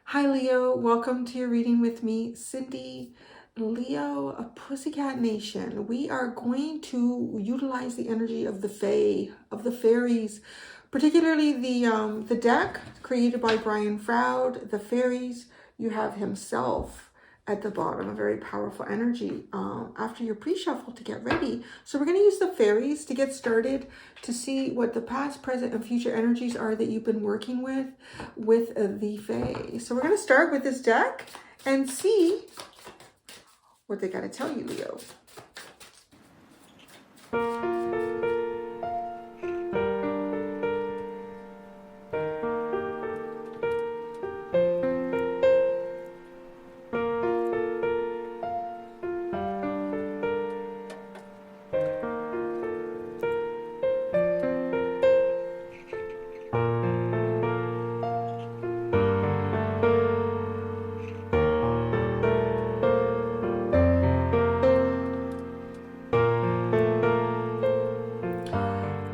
Hi Leo, welcome to your reading with me, Cindy. Leo, a Pussycat Nation. We are going to utilize the energy of the Fae, of the fairies, particularly the deck created by Brian Froud, the fairies. You have himself at the bottom, a very powerful energy after your pre-shuffle to get ready. So we're going to use the fairies to get started to see what the past, present, and future energies are that you've been working with the Fae. So we're going to start with this deck and see what they got to tell you, Leo.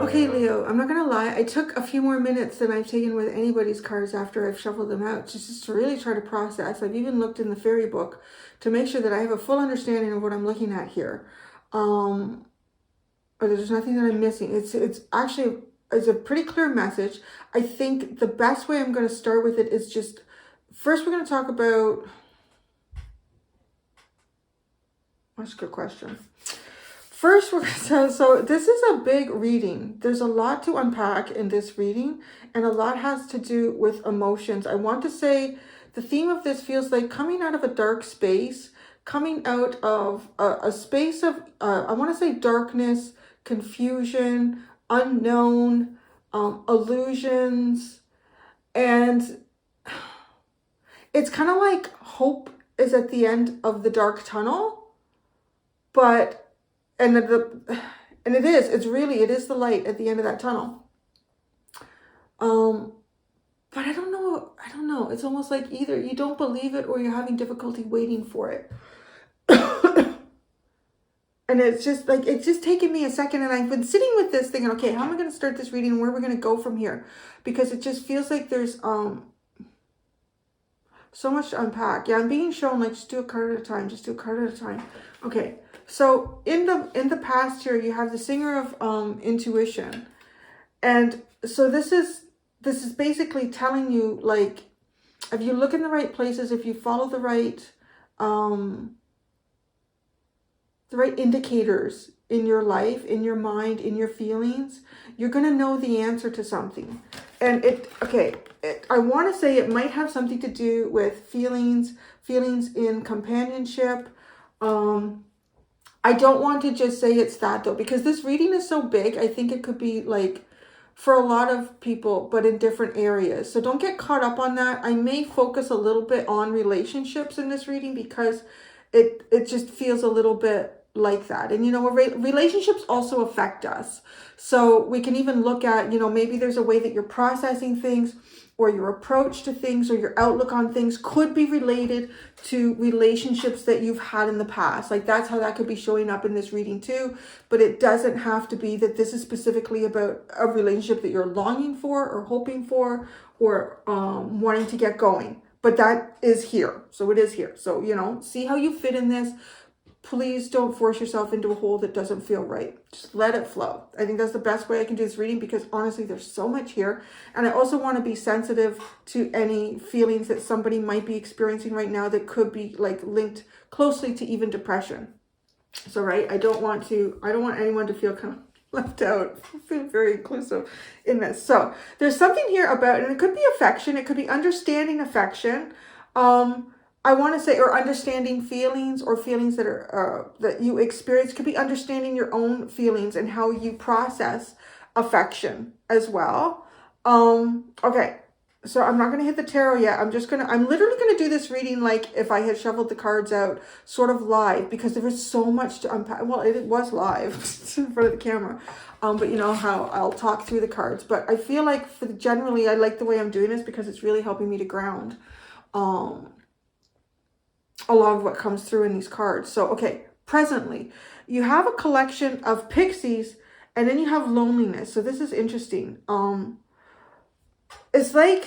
Okay, Leo, I'm not going to lie. I took a few more minutes than I've taken with anybody's cards after I've shuffled them out, just to really try to process. I've even looked in the fairy book to make sure that I have a full understanding of what I'm looking at here. Or there's nothing that I'm missing. It's actually, it's a pretty clear message. I think the best way I'm going to start with it is just, first we're going to talk about, that's a good question. First, so this is a big reading. There's a lot to unpack in this reading, and a lot has to do with emotions. I want to say the theme of this feels like coming out of a dark space, coming out of a space of, I want to say darkness, confusion, unknown, illusions, and it's kind of like hope is at the end of the dark tunnel, but and it is the light at the end of that tunnel. But I don't know. It's almost like either you don't believe it or you're having difficulty waiting for it. And it's just taken me a second, and I've been sitting with this thinking, okay, how am I going to start this reading and where are we going to go from here? Because it just feels like there's so much to unpack. Yeah, I'm being shown like just do a card at a time, Okay. So in the past here, you have the Singer of Intuition. And so this is basically telling you, like, if you look in the right places, if you follow the right indicators in your life, in your mind, in your feelings, you're going to know the answer to something. And I want to say it might have something to do with feelings in companionship. I don't want to just say it's that though, because this reading is so big. I think it could be like for a lot of people, but in different areas. So don't get caught up on that. I may focus a little bit on relationships in this reading because it just feels a little bit like that. And, you know, relationships also affect us. So we can even look at, you know, maybe there's a way that you're processing things, or your approach to things, or your outlook on things could be related to relationships that you've had in the past. Like that's how that could be showing up in this reading too. But it doesn't have to be that this is specifically about a relationship that you're longing for or hoping for or wanting to get going. But that is here. So it is here. So, you know, see how you fit in this. Please don't force yourself into a hole that doesn't feel right. Just let it flow. I think that's the best way I can do this reading, because honestly, there's so much here. And I also want to be sensitive to any feelings that somebody might be experiencing right now that could be like linked closely to even depression. So, right, I don't want anyone to feel kind of left out. I feel very inclusive in this. So there's something here about, and it could be affection. It could be understanding affection. I want to say, or understanding feelings, or feelings that are that you experience. Could be understanding your own feelings and how you process affection as well. Okay, so I'm not going to hit the tarot yet. I'm literally going to do this reading like if I had shuffled the cards out sort of live, because there was so much to unpack. Well, it was live in front of the camera. But you know how I'll talk through the cards. But I feel like generally I like the way I'm doing this because it's really helping me to ground a lot of what comes through in these cards. So, okay, presently, you have a collection of pixies And then you have loneliness. So this is interesting. It's like,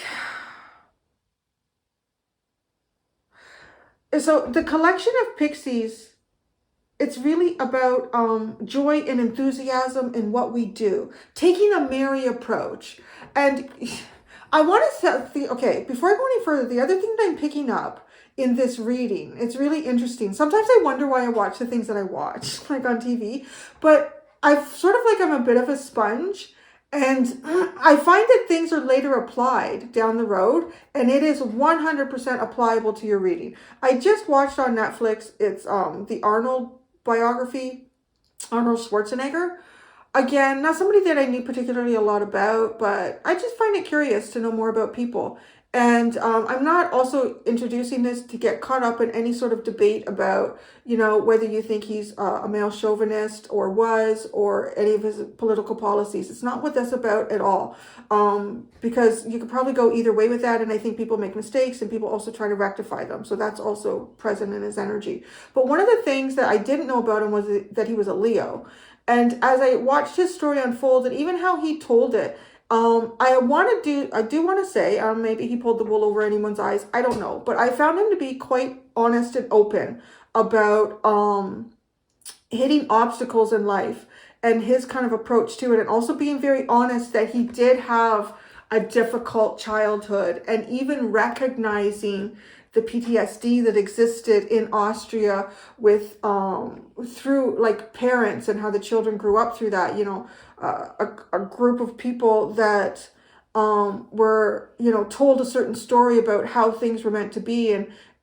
so the collection of pixies, it's really about joy and enthusiasm in what we do, taking a merry approach. And I want to say, okay, before I go any further, the other thing that I'm picking up in this reading, it's really interesting. Sometimes I wonder why I watch the things that I watch, like on TV, but I sort of like, I'm a bit of a sponge. And I find that things are later applied down the road, and it is 100% applicable to your reading. I just watched on Netflix, it's the Arnold biography, Arnold Schwarzenegger. Again, not somebody that I knew particularly a lot about, but I just find it curious to know more about people. And I'm not also introducing this to get caught up in any sort of debate about, you know, whether you think he's a male chauvinist or was, or any of his political policies. It's not what that's about at all. Because you could probably go either way with that. And I think people make mistakes and people also try to rectify them. So that's also present in his energy. But one of the things that I didn't know about him was that he was a Leo. And as I watched his story unfold, and even how he told it, I do want to say, maybe he pulled the wool over anyone's eyes. I don't know. But I found him to be quite honest and open about hitting obstacles in life and his kind of approach to it. And also being very honest that he did have a difficult childhood, and even recognizing the PTSD that existed in Austria with through like parents, and how the children grew up through that, you know, a group of people that were, you know, told a certain story about how things were meant to be,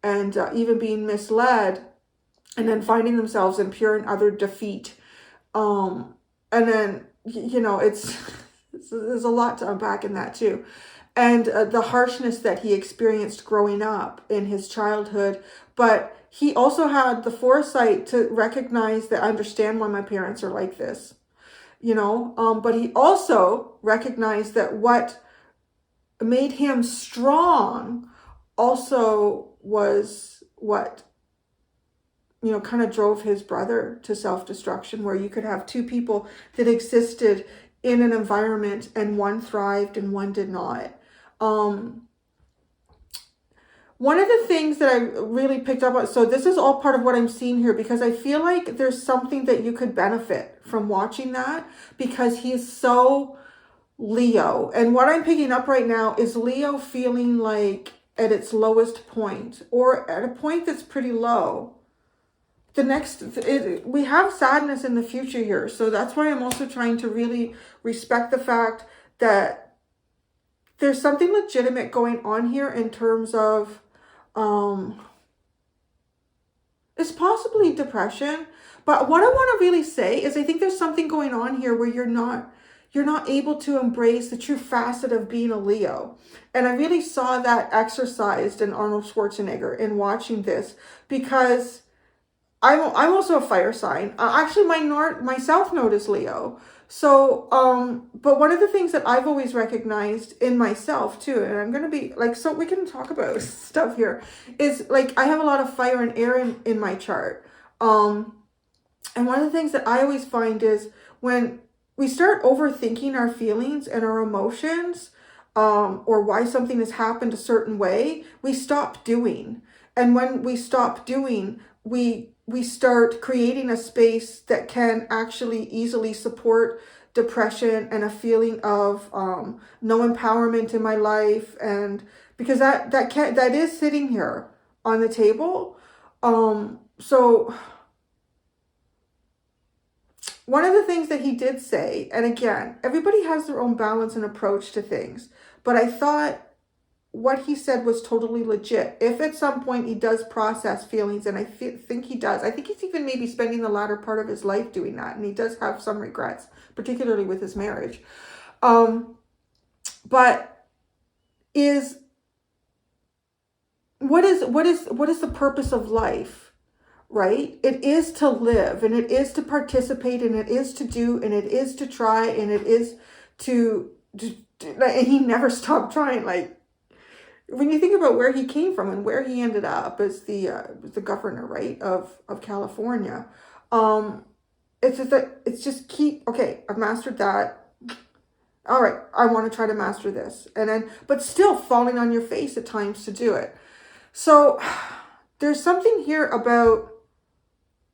and even being misled, and then finding themselves in pure and utter defeat. And then, you know, there's a lot to unpack in that too. And the harshness that he experienced growing up in his childhood. But he also had the foresight to recognize that I understand why my parents are like this, you know. But he also recognized that what made him strong also was what, you know, kind of drove his brother to self-destruction, where you could have two people that existed in an environment and one thrived and one did not. One of the things that I really picked up on, so this is all part of what I'm seeing here, because I feel like there's something that you could benefit from watching that, because he's so Leo. And what I'm picking up right now is Leo feeling like at its lowest point, or at a point that's pretty low. We have sadness in the future here. So that's why I'm also trying to really respect the fact that there's something legitimate going on here in terms of, it's possibly depression. But what I want to really say is I think there's something going on here where you're not able to embrace the true facet of being a Leo. And I really saw that exercised in Arnold Schwarzenegger in watching this, because I'm also a fire sign. Actually, my south node is Leo. So, but one of the things that I've always recognized in myself too, and I'm going to be like, so we can talk about stuff here, is like, I have a lot of fire and air in my chart. And one of the things that I always find is when we start overthinking our feelings and our emotions, or why something has happened a certain way, we stop doing. And when we stop doing, we start creating a space that can actually easily support depression and a feeling of no empowerment in my life. And because that is sitting here on the table. So one of the things that he did say, and again, everybody has their own balance and approach to things, but I thought what he said was totally legit. If at some point he does process feelings, and I think he does, I think he's even maybe spending the latter part of his life doing that, and he does have some regrets, particularly with his marriage. But what is the purpose of life, right? It is to live, and it is to participate, and it is to do, and it is to try, and it is to and he never stopped trying. Like, when you think about where he came from and where he ended up as the governor, right, of California, It's just that, it's just keep, okay, I've mastered that. All right, I want to try to master this. And then, but still falling on your face at times to do it. So there's something here about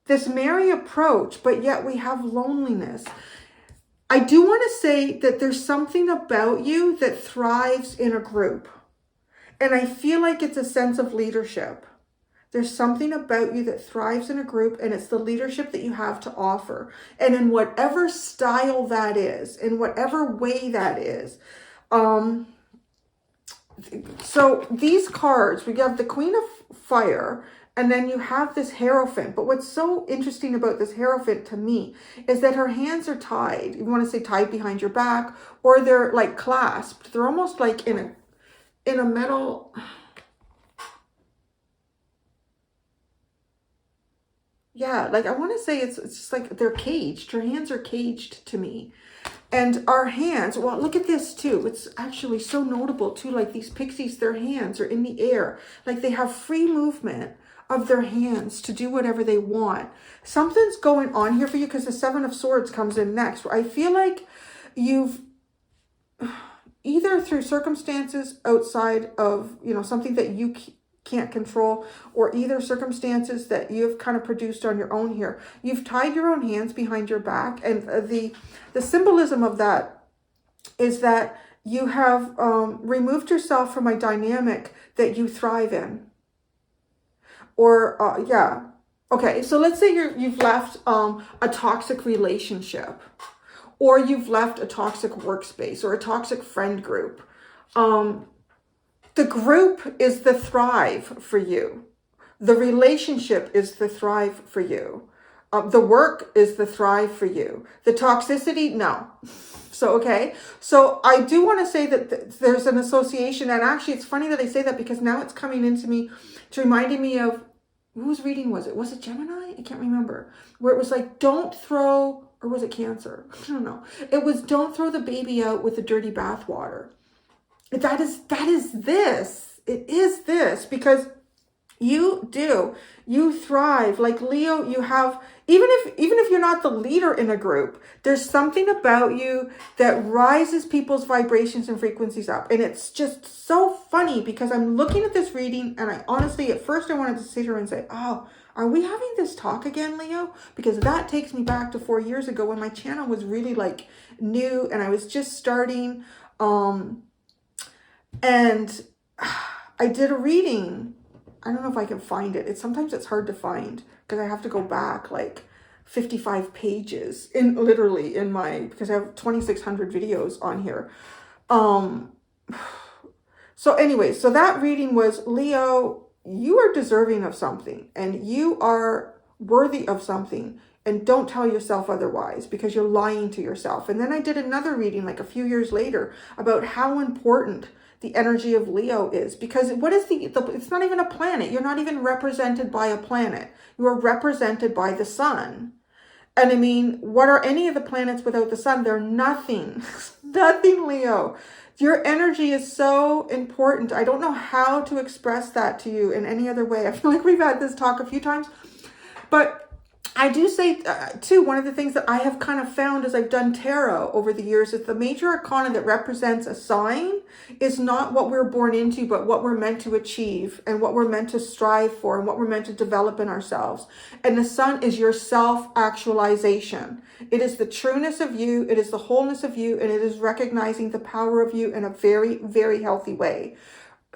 this merry approach, but yet we have loneliness. I do want to say that there's something about you that thrives in a group. And I feel like it's a sense of leadership. There's something about you that thrives in a group, and it's the leadership that you have to offer. And in whatever style that is, in whatever way that is. So these cards, we have the Queen of Fire, and then you have this Hierophant. But what's so interesting about this Hierophant to me is that her hands are tied. You want to say tied behind your back, or they're like clasped. They're almost like in a metal... Yeah, like I want to say it's just like they're caged. Her hands are caged to me. And our hands, well, look at this too. It's actually so notable too. Like these pixies, their hands are in the air. Like they have free movement of their hands to do whatever they want. Something's going on here for you because the Seven of Swords comes in next. I feel like you've either through circumstances outside of, you know, something that you can't control, or either circumstances that you've kind of produced on your own here. You've tied your own hands behind your back, and the symbolism of that is that you have removed yourself from a dynamic that you thrive in. Or yeah, okay. So let's say you've left a toxic relationship, or you've left a toxic workspace or a toxic friend group. The group is the thrive for you. The relationship is the thrive for you. The work is the thrive for you. The toxicity, no. So, okay. So I do want to say that there's an association. And actually, it's funny that I say that because now it's coming into me to reminding me of, whose reading was it? Was it Gemini? I can't remember. Where it was like, don't throw, or was it Cancer? I don't know. It was, don't throw the baby out with the dirty bathwater. That is this. It is this, because you thrive. Like Leo, you have, even if you're not the leader in a group, there's something about you that rises people's vibrations and frequencies up. And it's just so funny because I'm looking at this reading, and I honestly, at first I wanted to sit here and say, oh, are we having this talk again, Leo? Because that takes me back to 4 years ago when my channel was really like new and I was just starting. And I did a reading. I don't know if I can find it. Sometimes it's hard to find because I have to go back like 55 pages literally in my, because I have 2,600 videos on here. So anyway, so that reading was, Leo, you are deserving of something and you are worthy of something, and don't tell yourself otherwise because you're lying to yourself. And then I did another reading like a few years later about how important the energy of Leo is, because what is it's not even a planet. You're not even represented by a planet. You are represented by the sun. And I mean, what are any of the planets without the sun? They're nothing. Nothing, Leo. Your energy is so important. I don't know how to express that to you in any other way. I feel like we've had this talk a few times, but I do say, too, one of the things that I have kind of found as I've done tarot over the years is the major arcana that represents a sign is not what we're born into, but what we're meant to achieve and what we're meant to strive for and what we're meant to develop in ourselves. And the sun is your self-actualization. It is the trueness of you. It is the wholeness of you. And it is recognizing the power of you in a very, very healthy way.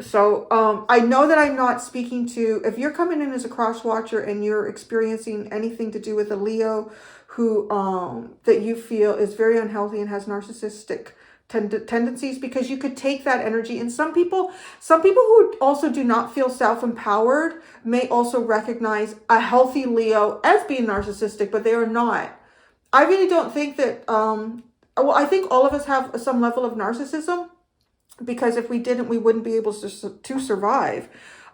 So I know that I'm not speaking to, if you're coming in as a cross watcher and you're experiencing anything to do with a Leo who that you feel is very unhealthy and has narcissistic tendencies, because you could take that energy. And some people who also do not feel self-empowered may also recognize a healthy Leo as being narcissistic, but they are not. I really don't think that, well, I think all of us have some level of narcissism, because if we didn't, we wouldn't be able to survive.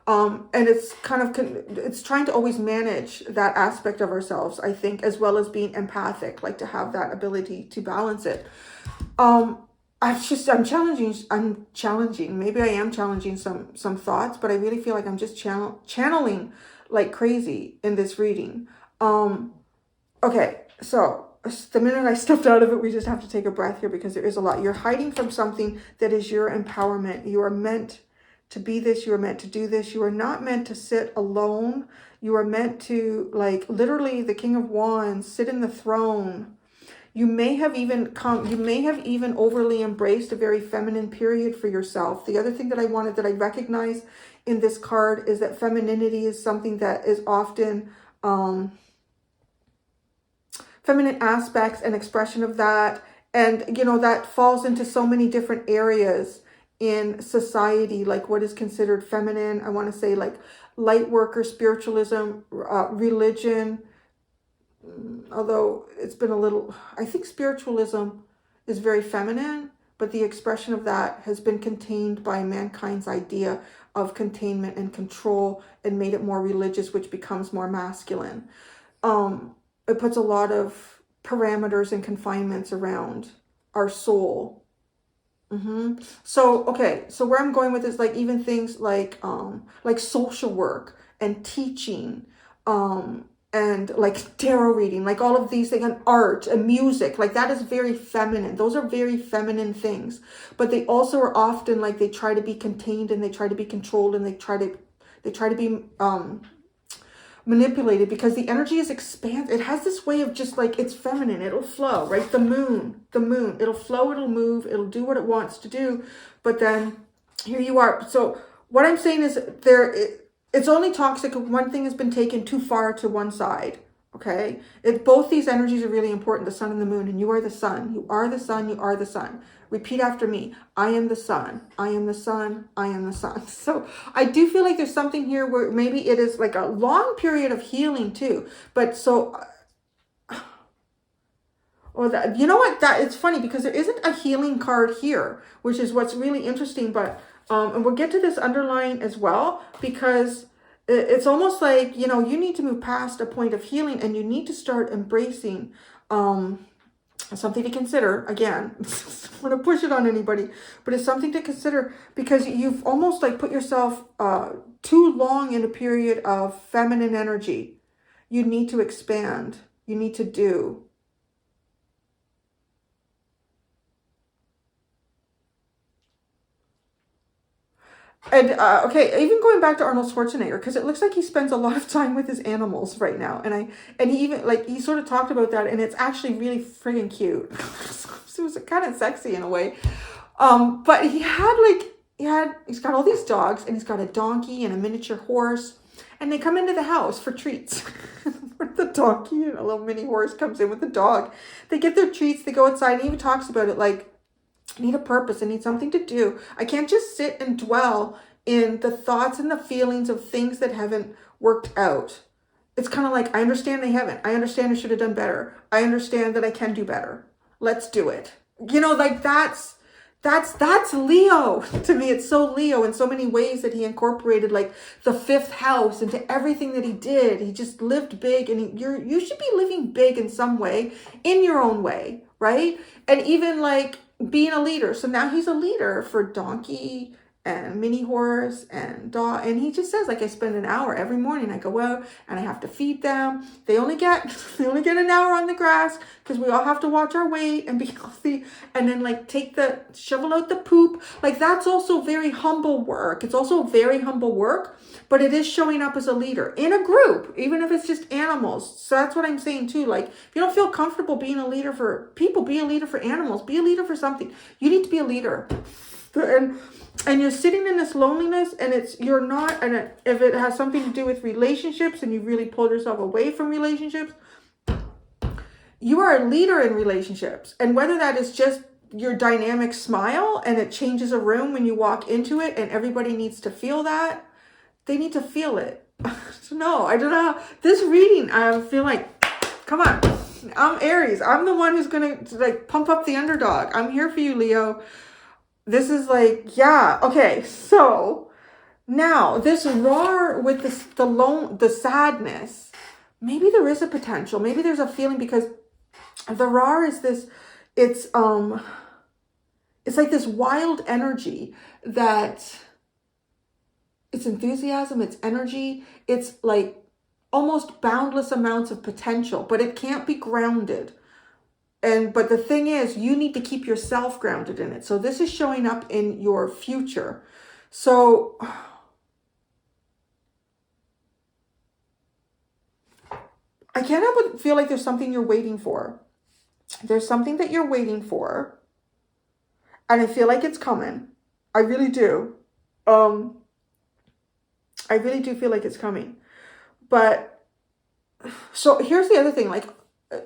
And it's kind of, it's trying to always manage that aspect of ourselves, I think, as well as being empathic, like to have that ability to balance it. I'm challenging. Maybe I am challenging some thoughts, but I really feel like I'm just channeling like crazy in this reading. Okay. So the minute I stepped out of it, we just have to take a breath here because there is a lot. You're hiding from something that is your empowerment. You are meant to be this. You are meant to do this. You are not meant to sit alone. You are meant to, like, literally the King of Wands, sit in the throne. You may have even overly embraced a very feminine period for yourself. The other thing that I recognize in this card is that femininity is something that is often, feminine aspects and expression of that. And, you know, that falls into so many different areas in society, like what is considered feminine. I want to say like light worker, spiritualism, religion, although it's been a little, I think spiritualism is very feminine, but the expression of that has been contained by mankind's idea of containment and control and made it more religious, which becomes more masculine. It puts a lot of parameters and confinements around our soul. So, okay, so where I'm going with this, like even things like social work and teaching, and like tarot reading, like all of these things, and art and music, like that is very feminine. Those are very feminine things, but they also are often like, they try to be contained and they try to be controlled and they try to be manipulated because the energy is expansive. It has this way of just like, it's feminine, it'll flow, right? The moon, it'll flow, it'll move, it'll do what it wants to do. But then here you are. So what I'm saying is it's only toxic if one thing has been taken too far to one side. Okay, both these energies are really important, the sun and the moon, and you are the sun. You are the sun. You are the sun. Repeat after me. I am the sun. I am the sun. I am the sun. So I do feel like there's something here where maybe it is like a long period of healing too. But so, or that, you know what? That it's funny because there isn't a healing card here, which is what's really interesting. But and we'll get to this underlying as well, because it's almost like, you know, you need to move past a point of healing and you need to start embracing something to consider. Again, I want to push it on anybody, but it's something to consider because you've almost like put yourself too long in a period of feminine energy. You need to expand. You need to do. And, okay, even going back to Arnold Schwarzenegger, because it looks like he spends a lot of time with his animals right now. And he even, like, he sort of talked about that, and it's actually really friggin' cute. So it was kind of sexy in a way. But he's got all these dogs, and he's got a donkey and a miniature horse, and they come into the house for treats. The donkey and a little mini horse comes in with the dog. They get their treats, they go outside, and he even talks about it like, I need a purpose. I need something to do. I can't just sit and dwell in the thoughts and the feelings of things that haven't worked out. It's kind of like, I understand they haven't. I understand I should have done better. I understand that I can do better. Let's do it. You know, like that's Leo. To me, it's so Leo in so many ways that he incorporated like the fifth house into everything that he did. He just lived big, and you should be living big in some way, in your own way, right? And even like being a leader. So now he's a leader for donkey and mini horse and dog. And he just says, like, I spend an hour every morning. I go out and I have to feed them. They only get an hour on the grass because we all have to watch our weight and be healthy. And then like shovel out the poop. Like that's also very humble work. It's also very humble work, but it is showing up as a leader in a group, even if it's just animals. So that's what I'm saying too. Like if you don't feel comfortable being a leader for people, be a leader for animals, be a leader for something. You need to be a leader. And you're sitting in this loneliness, and you're not, and if it has something to do with relationships and you really pulled yourself away from relationships, you are a leader in relationships. And whether that is just your dynamic smile and it changes a room when you walk into it and everybody needs to feel that, they need to feel it. No, I don't know. This reading, I feel like, come on. I'm Aries. I'm the one who's going to like pump up the underdog. I'm here for you, Leo. This is like, yeah, okay, so now this roar with the sadness, maybe there is a potential, maybe there's a feeling, because the roar is this, it's like this wild energy that it's enthusiasm, it's energy, it's like almost boundless amounts of potential, but it can't be grounded. But the thing is, you need to keep yourself grounded in it. So this is showing up in your future. So I can't help but feel like there's something you're waiting for. There's something that you're waiting for. And I feel like it's coming. I really do. I really do feel like it's coming. But so here's the other thing, like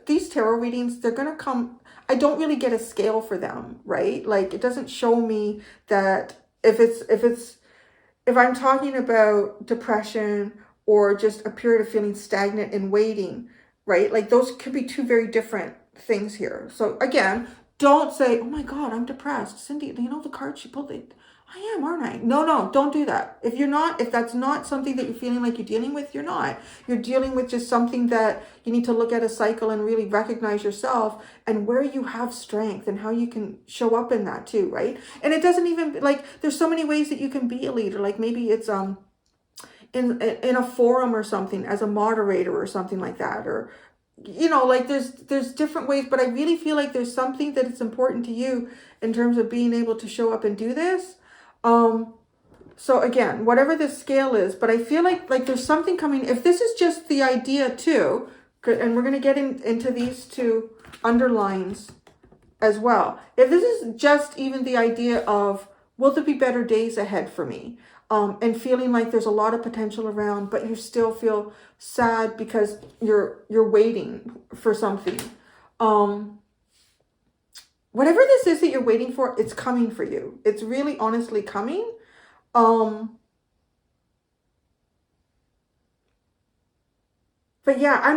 these tarot readings, they're going to come. I don't really get a scale for them, right? Like it doesn't show me that if I'm talking about depression or just a period of feeling stagnant and waiting, right? Like those could be two very different things here. So again, don't say, oh my God, I'm depressed. Cindy, you know the card she pulled? I am, aren't I? No, don't do that. If that's not something that you're feeling like you're dealing with, you're not. You're dealing with just something that you need to look at a cycle and really recognize yourself and where you have strength and how you can show up in that too, right? And it doesn't even, like, there's so many ways that you can be a leader. Like maybe it's in a forum or something as a moderator or something like that, or like there's different ways, but I really feel like there's something that is important to you in terms of being able to show up and do this. So again, whatever the scale is, but I feel like there's something coming. If this is just the idea too, and we're going to get into these two underlines as well. If this is just even the idea of, will there be better days ahead for me? And feeling like there's a lot of potential around, but you still feel sad because you're waiting for something. Whatever this is that you're waiting for, it's coming for you. It's really honestly coming. But yeah, I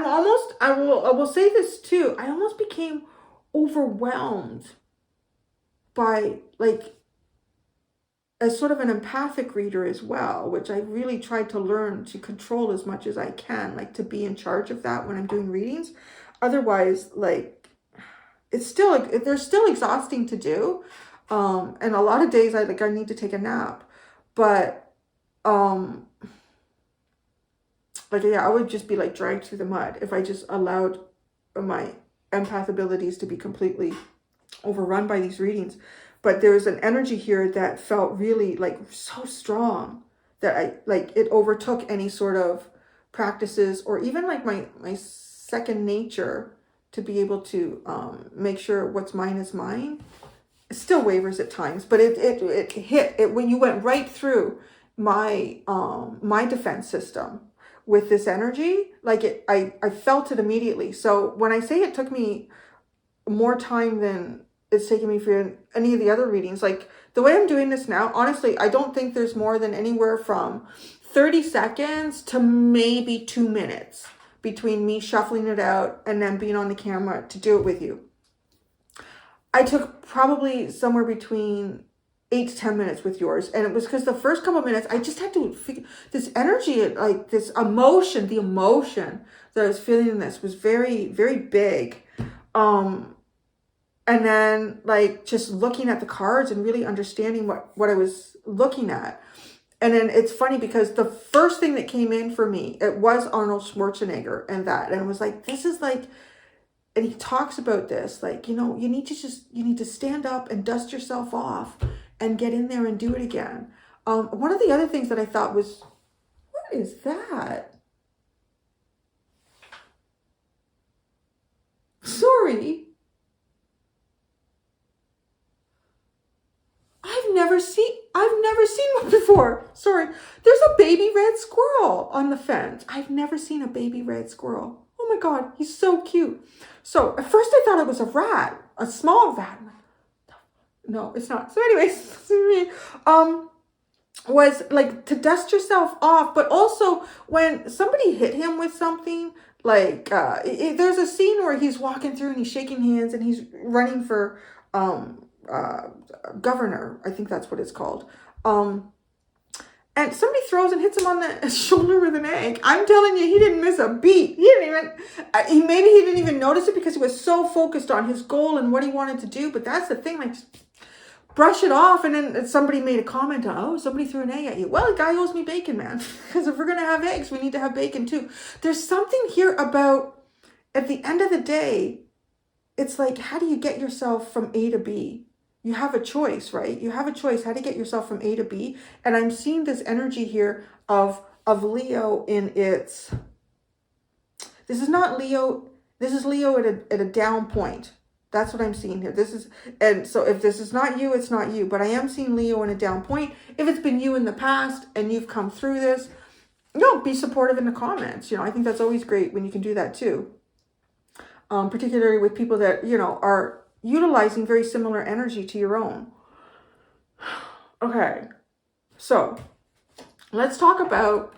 will say this too. I almost became overwhelmed by as sort of an empathic reader as well, which I really tried to learn to control as much as I can, like to be in charge of that when I'm doing readings. Otherwise, it's still, they're still exhausting to do. And a lot of days I need to take a nap, but, yeah, I would just be dragged through the mud if I just allowed my empath abilities to be completely overrun by these readings. But there's an energy here that felt really so strong that it overtook any sort of practices or even my second nature to be able to make sure what's mine is mine. It still wavers at times, but it hit it when you went right through my my defense system with this energy. I felt it immediately. So when I say it took me more time than it's taken me for any of the other readings, the way I'm doing this now, honestly, I don't think there's more than anywhere from 30 seconds to maybe 2 minutes between me shuffling it out and then being on the camera to do it with you. I took probably somewhere between 8 to 10 minutes with yours. And it was because the first couple of minutes, I just had to figure this energy, this emotion, the emotion that I was feeling in this was very, very big. And then just looking at the cards and really understanding what I was looking at. And then it's funny because the first thing that came in for me, it was Arnold Schwarzenegger and it was this is and he talks about this, you need to stand up and dust yourself off and get in there and do it again. One of the other things that I thought was, what is that? Sorry. I've never seen one before. Sorry. There's a baby red squirrel on the fence. I've never seen a baby red squirrel. Oh my God, he's so cute. So at first I thought it was a rat, a small rat. No, it's not. So anyways, was to dust yourself off, but also when somebody hit him with something, there's a scene where he's walking through and he's shaking hands and he's running for governor, I think that's what it's called. And somebody throws and hits him on the shoulder with an egg. I'm telling you, he didn't miss a beat. He didn't even, maybe he didn't even notice it because he was so focused on his goal and what he wanted to do. But that's the thing, brush it off, and then somebody made a comment on, oh, somebody threw an egg at you. Well, the guy owes me bacon, man. Because if we're going to have eggs, we need to have bacon too. There's something here about, at the end of the day, it's like, how do you get yourself from A to B? You have a choice, right? You have a choice how to get yourself from A to B. And I'm seeing this energy here of Leo in its, this is not Leo, this is Leo at a down point. That's what I'm seeing here. This is, and so if this is not you, it's not you. But I am seeing Leo in a down point. If it's been you in the past and you've come through this, be supportive in the comments. I think that's always great when you can do that too. Particularly with people that, are utilizing very similar energy to your own. Okay, so let's talk about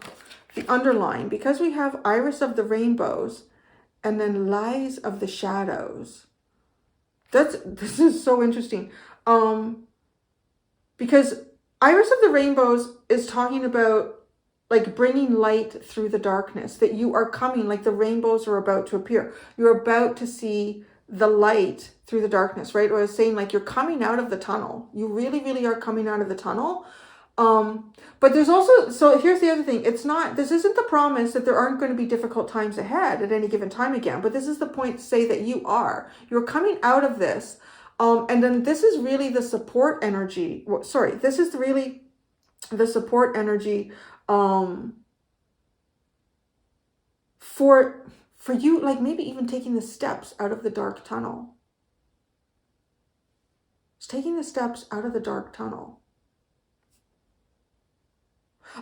the underline, because we have Iris of the Rainbows and then Lies of the Shadows. This is so interesting. Because Iris of the Rainbows is talking about like bringing light through the darkness, that you are coming, like the rainbows are about to appear. You're about to see the light through the darkness, right? Or I was saying, like, you're coming out of the tunnel. You really, really are coming out of the tunnel. But there's also, so here's the other thing. This isn't the promise that there aren't going to be difficult times ahead at any given time again, but this is the point to say that you're coming out of this. And then this is really the support energy. This is really the support energy, for you, like maybe even taking the steps out of the dark tunnel. It's taking the steps out of the dark tunnel.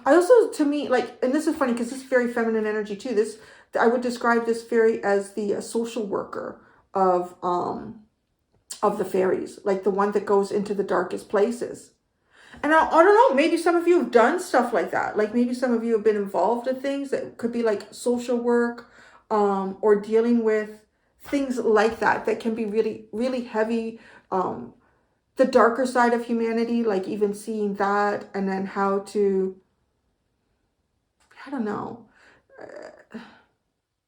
I also, to me, like, and this is funny because this is very feminine energy too. I would describe this fairy as the social worker of the fairies, like the one that goes into the darkest places. And I don't know, maybe some of you have done stuff like that. Like maybe some of you have been involved in things that could be like social work, or dealing with things like that can be really, really heavy. The darker side of humanity, like even seeing that, and then how to, I don't know.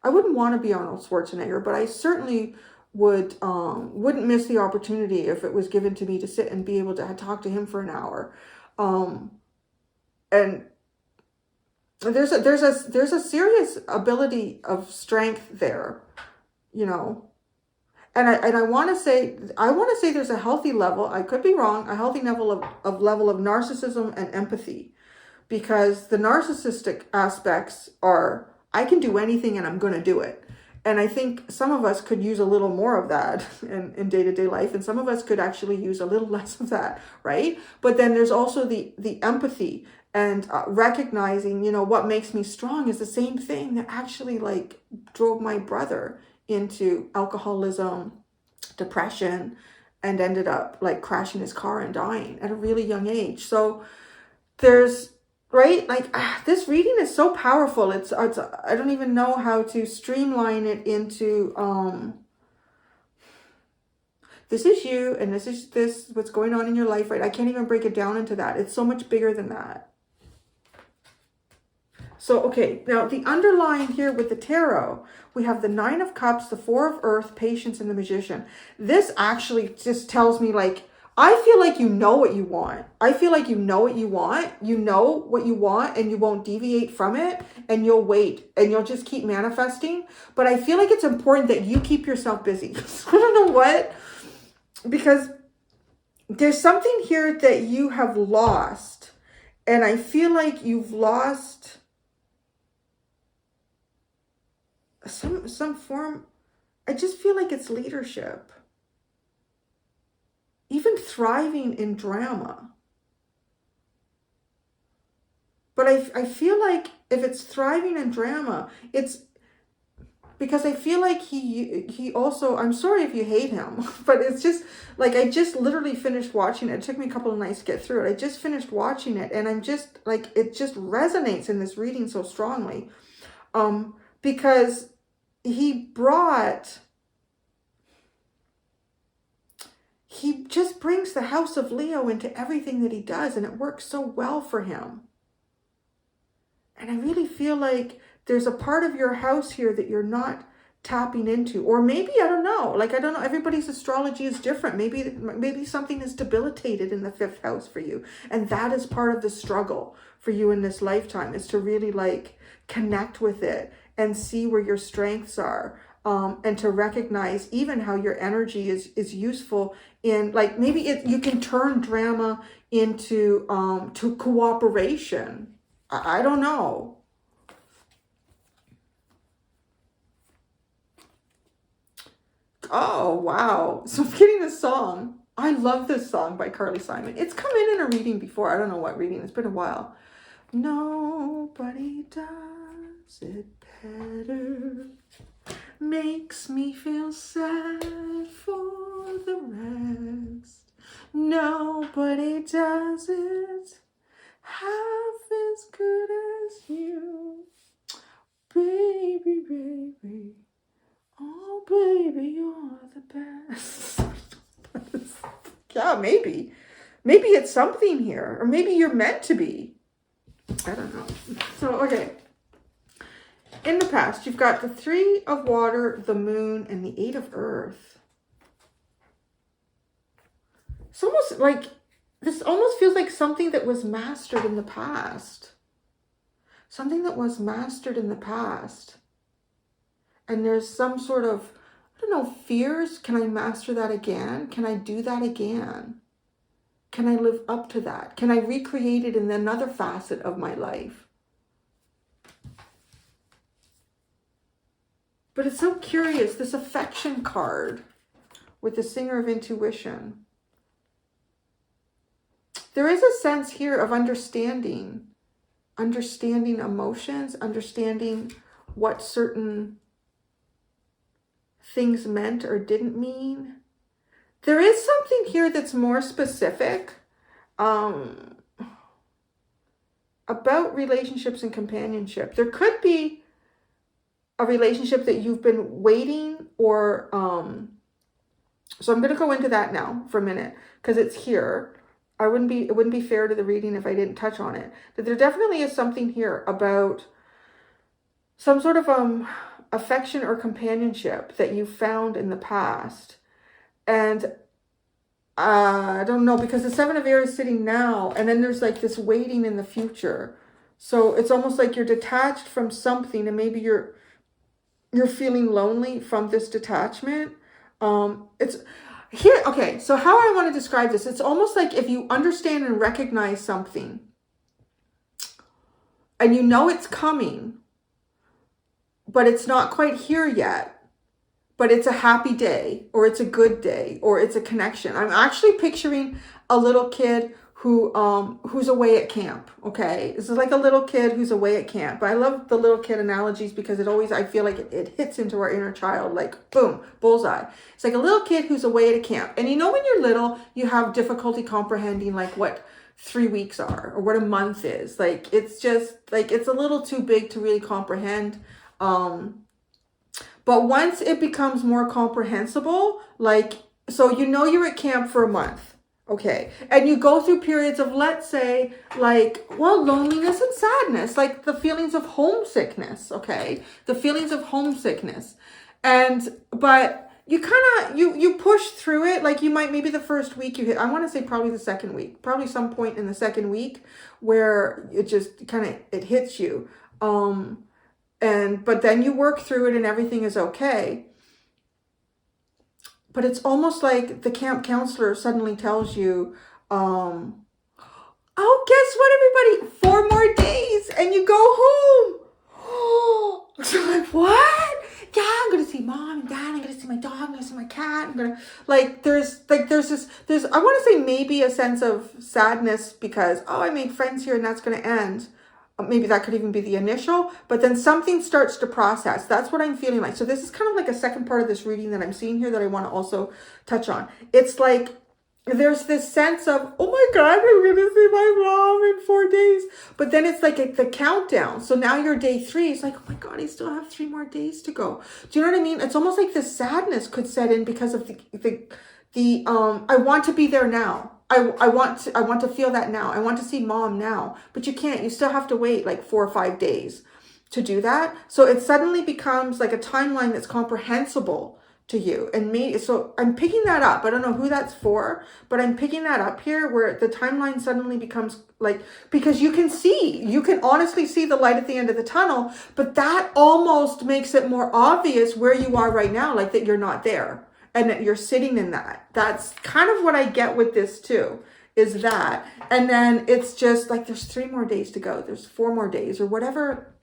I wouldn't want to be Arnold Schwarzenegger, but I certainly wouldn't miss the opportunity if it was given to me to sit and be able to talk to him for an hour. And there's a serious ability of strength there, And I want to say there's a healthy level, I could be wrong, a healthy level of narcissism and empathy, because the narcissistic aspects are, I can do anything and I'm going to do it. And I think some of us could use a little more of that in day-to-day life, and some of us could actually use a little less of that, right? But then there's also the empathy and recognizing, what makes me strong is the same thing that actually like drove my brother into alcoholism, depression, and ended up like crashing his car and dying at a really young age. So there's, right? Like this reading is so powerful. It's I don't even know how to streamline it into, this is you, and this is what's going on in your life, right? I can't even break it down into that. It's so much bigger than that. So, okay, now the underline here with the tarot, we have the Nine of Cups, the Four of Earth, Patience, and the Magician. This actually just tells me, like, I feel like you know what you want. I feel like you know what you want. You know what you want, and you won't deviate from it, and you'll wait, and you'll just keep manifesting. But I feel like it's important that you keep yourself busy. I don't know what, because there's something here that you have lost, and I feel like you've lost some form. I just feel like it's leadership. Even thriving in drama. But I feel like if it's thriving in drama, it's because I feel like he also, I'm sorry if you hate him, but it's just like, I just literally finished watching it. It took me a couple of nights to get through it. I just finished watching it, and I'm just like, it just resonates in this reading so strongly. Because he just brings the house of Leo into everything that he does, and it works so well for him. And I really feel like there's a part of your house here that you're not tapping into. Or maybe, I don't know, like, I don't know, everybody's astrology is different. Maybe something is debilitated in the 5th house for you, and that is part of the struggle for you in this lifetime, is to really like connect with it and see where your strengths are, and to recognize even how your energy is useful in, like, maybe you can turn drama into to cooperation. I don't know. Oh, wow. So I'm getting a song. I love this song by Carly Simon. It's come in a reading before. I don't know what reading. It's been a while. Nobody does it better. Makes me feel sad for the rest. Nobody does it half as good as you. Baby, baby. Oh, baby, you're the best. Yeah, maybe. Maybe it's something here. Or maybe you're meant to be. I don't know. So, okay. In the past, you've got the 3 of water, the moon, and the 8 of earth. It's almost like, this almost feels like something that was mastered in the past. Something that was mastered in the past. And there's some sort of, I don't know, fears. Can I master that again? Can I do that again? Can I live up to that? Can I recreate it in another facet of my life? But it's so curious, this affection card with the Singer of Intuition. There is a sense here of understanding emotions, understanding what certain things meant or didn't mean. There is something here that's more specific about relationships and companionship. There could be a relationship that you've been waiting, or so I'm going to go into that now for a minute because it's here. It wouldn't be fair to the reading if I didn't touch on it. But there definitely is something here about some sort of affection or companionship that you found in the past. And I don't know, because the 7 of air is sitting now, and then there's like this waiting in the future. So it's almost like you're detached from something, and maybe you're feeling lonely from this detachment. It's here. Okay. So how I want to describe this, it's almost like if you understand and recognize something and you know it's coming, but it's not quite here yet, but it's a happy day, or it's a good day, or it's a connection. I'm actually picturing a little kid who's away at camp. Okay. This is like a little kid who's away at camp. But I love the little kid analogies because I feel like it hits into our inner child, like boom, bullseye. It's like a little kid who's away at a camp. And you know, when you're little, you have difficulty comprehending like what 3 weeks are or what a month is. Like, it's just like, it's a little too big to really comprehend. But once it becomes more comprehensible, like, so you know you're at camp for a month. Okay. And you go through periods of, let's say, like, well, loneliness and sadness, like the feelings of homesickness. Okay. The feelings of homesickness. But you kind of, you push through it. Like, you might, maybe the first week you hit, I want to say probably the second week, probably some point in the second week where it just kind of, it hits you. But then you work through it and everything is okay. But it's almost like the camp counselor suddenly tells you, oh, guess what, everybody? 4 more days and you go home. So I'm like, what? Yeah, I'm going to see mom and dad. I'm going to see my dog. I'm going to see my cat. I'm going to, like, there's I want to say maybe a sense of sadness because, oh, I made friends here and that's going to end. Maybe that could even be the initial, but then something starts to process. That's what I'm feeling like. So this is kind of like a second part of this reading that I'm seeing here that I want to also touch on. It's like there's this sense of, oh my God, I'm going to see my mom in 4 days. But then it's like the countdown. So now you're day 3. It's like, oh my God, I still have 3 more days to go. Do you know what I mean? It's almost like the sadness could set in because of the I want to be there now. I want to feel that now. I want to see mom now, but you can't. You still have to wait like 4 or 5 days to do that. So it suddenly becomes like a timeline that's comprehensible to you. And me, so I'm picking that up. I don't know who that's for, but I'm picking that up here where the timeline suddenly becomes like, because you can honestly see the light at the end of the tunnel, but that almost makes it more obvious where you are right now, like that you're not there and that you're sitting in that. That's kind of what I get with this too, is that. And then it's just like, there's 3 more days to go. There's 4 more days or whatever.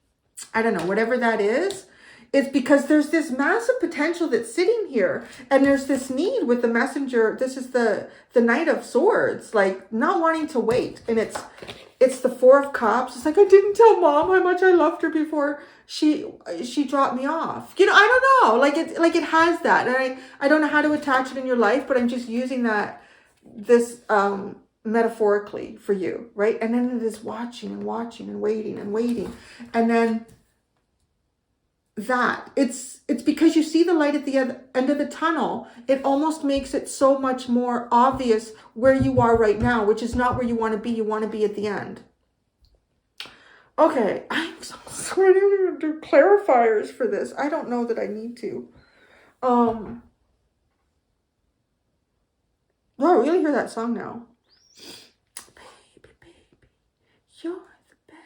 I don't know, whatever that is. It's because there's this massive potential that's sitting here, and there's this need with the messenger. This is the Knight of Swords, like not wanting to wait. And it's the 4 of Cups. It's like, I didn't tell Mom how much I loved her before she dropped me off. You know, I don't know. Like it has that. And I don't know how to attach it in your life, but I'm just using this metaphorically for you, right? And then it is watching and watching and waiting and waiting. And then that it's because you see the light at the end of the tunnel, it almost makes it so much more obvious where you are right now, which is not where you want to be. You want to be at the end. Okay, I'm so sorry. I don't even do clarifiers for this. I don't know that I need to. Oh, I really hear that song now. Baby, baby, you're the best.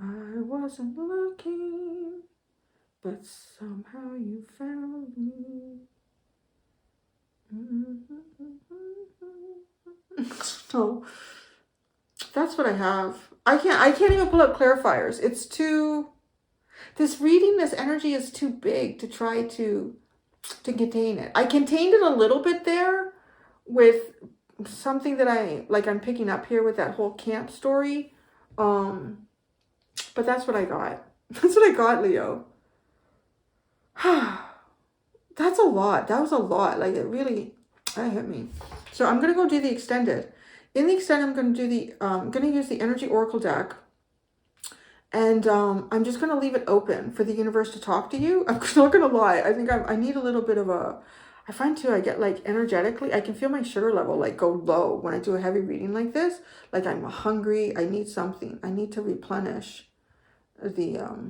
I wasn't looking, but somehow you found me. So that's what I have. I can't even pull up clarifiers. It's too, this reading, this energy is too big to try to contain it. I contained it a little bit there with something that I'm picking up here with that whole camp story. But that's what I got. That's what I got, Leo. That's a lot. That was a lot. Like, that hit me. So I'm going to go do the extended. In the extended, I'm going to do I'm going to use the Energy Oracle deck. And I'm just going to leave it open for the universe to talk to you. I'm not going to lie. I think I need a little bit of I find too, I get like energetically, I can feel my sugar level like go low when I do a heavy reading like this. Like I'm hungry. I need something. I need to replenish the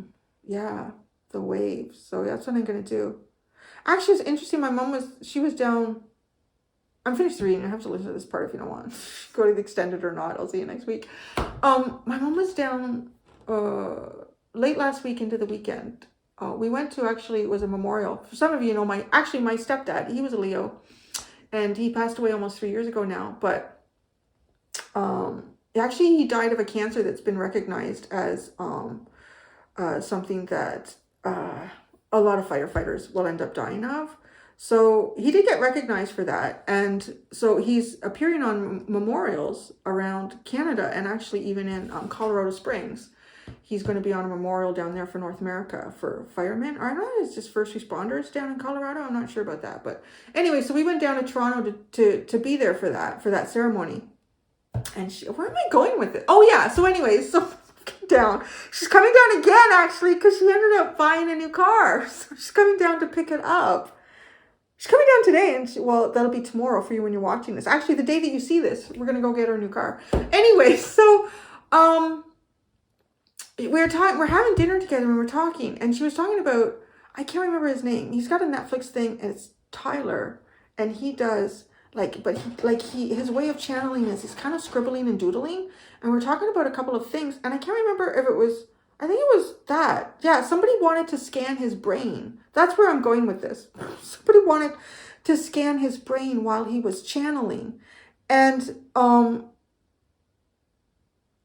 waves. So that's what I'm going to do. Actually, it's interesting. My mom she was down. I'm finished the reading. I have to listen to this part if you don't want. Go to the extended or not. I'll see you next week. My mom was down late last week into the weekend. We went to, actually, it was a memorial. For some of you know, my stepdad, he was a Leo, and he passed away almost 3 years ago now. But actually, he died of a cancer that's been recognized as something that a lot of firefighters will end up dying of. So he did get recognized for that. And so he's appearing on memorials around Canada and actually even in Colorado Springs. He's going to be on a memorial down there for North America for firemen. Or I don't know, it's just first responders down in Colorado. I'm not sure about that. But anyway, so we went down to Toronto to be there for that ceremony. And where am I going with it? Oh yeah. So anyways, so down. She's coming down again, actually, because she ended up buying a new car. So she's coming down to pick it up. She's coming down today, and that'll be tomorrow for you when you're watching this. Actually, the day that you see this, we're gonna go get her a new car. Anyway, so we're having dinner together and we're talking, and she was talking about, I can't remember his name. He's got a Netflix thing, and it's Tyler, and he does his way of channeling is he's kind of scribbling and doodling, and we're talking about a couple of things, and I can't remember if it was, I think it was that. Yeah, somebody wanted to scan his brain. That's where I'm going with this. Somebody wanted to scan his brain while he was channeling. And I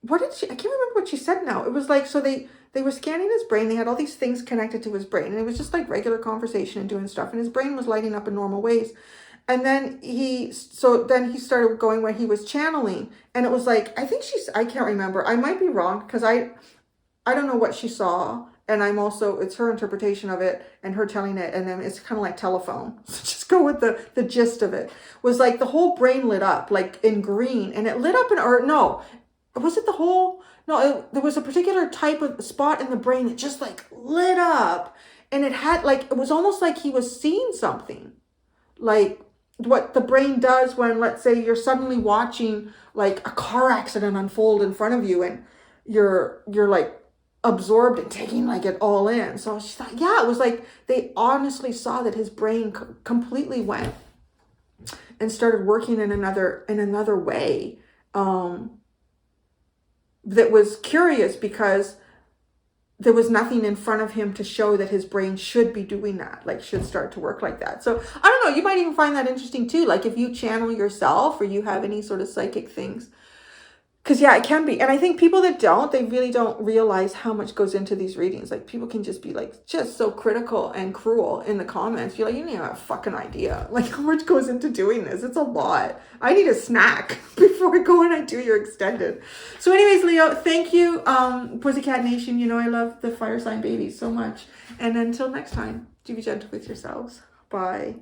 can't remember what she said now. It was like, so they were scanning his brain. They had all these things connected to his brain. And it was just like regular conversation and doing stuff. And his brain was lighting up in normal ways. And then he started going where he was channeling. And it was like, I can't remember. I might be wrong because I don't know what she saw. And it's her interpretation of it and her telling it. And then it's kind of like telephone. So just go with the gist of it. Was like the whole brain lit up like in green, and it lit up was it the whole? No, there was a particular type of spot in the brain that just like lit up, and it had like, it was almost like he was seeing something. Like what the brain does when, let's say, you're suddenly watching like a car accident unfold in front of you, and you're like absorbed and taking like it all in. So she thought, yeah, it was like they honestly saw that his brain completely went and started working in another way, that was curious, because there was nothing in front of him to show that his brain should be doing that, like should start to work like that. So I don't know, you might even find that interesting too, like if you channel yourself or you have any sort of psychic things. Because yeah, it can be. And I think people that don't, they really don't realize how much goes into these readings. Like people can just be like, just so critical and cruel in the comments. You're like, you don't even have a fucking idea. Like how much goes into doing this. It's a lot. I need a snack before I go and I do your extended. So anyways, Leo, thank you. Pussycat Nation, you know, I love the fire sign babies so much. And until next time, do be gentle with yourselves. Bye.